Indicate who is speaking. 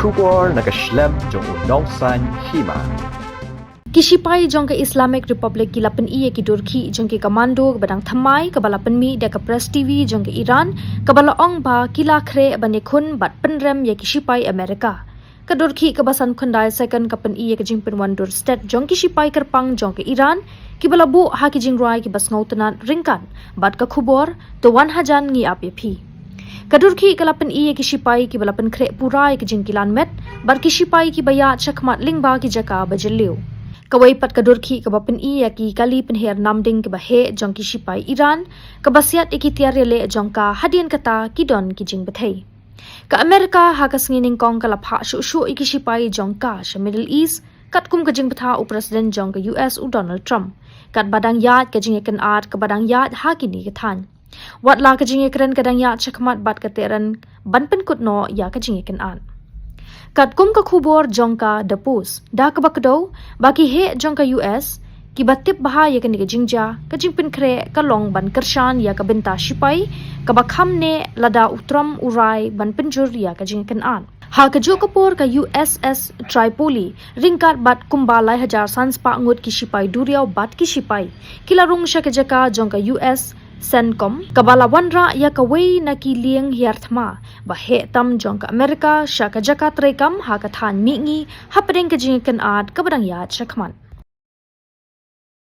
Speaker 1: Kubor nakaslem jong unongsan hima.
Speaker 2: Kisipai jong ke Islamic Republic ki lapan iye ki Turki jong ke komando ke badang thamai ke balapan mi da ke press TV jong ke Iran ke bala ong ba kila khre bane khun bat penrem ye kisipai Amerika. Ke Turki ke basan khundai second kapan iye ke jingpen wandur state jong kisipai kerpang jong ke Iran ki bala bu ha ki jingrai ki bas ngautenan ringkan bat ke khubor to wan hajan ngi api. Kadurki kalapan iye ki sipai ki balapan kre purai ki jingkilan met bar ki sipai ki baya chakmat lingba ki jaka bajeliu kawai pat kadurki ka bapan iye ki kali penher namding ki bahe jong ki sipai Iran ka basiat iki tiarele jong ka hadian kata ki don ki jing bathai ka Amerika ha ka sngining kong kala pha shu iki sipai jong ka sha Middle East kat kum ka jing batha u president jong ka US u Donald Trump kat badang yat ka jing kan art ka badang yat ha ki ni ka than wat la ka jinge kren kadang ya chakmat bat kateran banpen kutno ya ka jinge kan an kat kum ka khubor jongka dapus da ka bakdo baki he jongka US ki batip baha ya ka ni ka jingja ka jingpin kre ka long ban kershan ya ka benta sipai ka bakham ne lada utram urai banpen jur ya ka jinge kan an ha ka jo kapor ka USS Tripoli ringkat bat kumbalai hajar sanspa ngut ki sipai duriau bat ki sipai kilarung sha ka jaka jongka US Sencom kabala wanra ya kawai na ki lieng hiarthma ba he tam jong ka Amerika sha ka jaka trekam ha ka than mi ngi hapadeng ka jing kan at kabadang ya chakman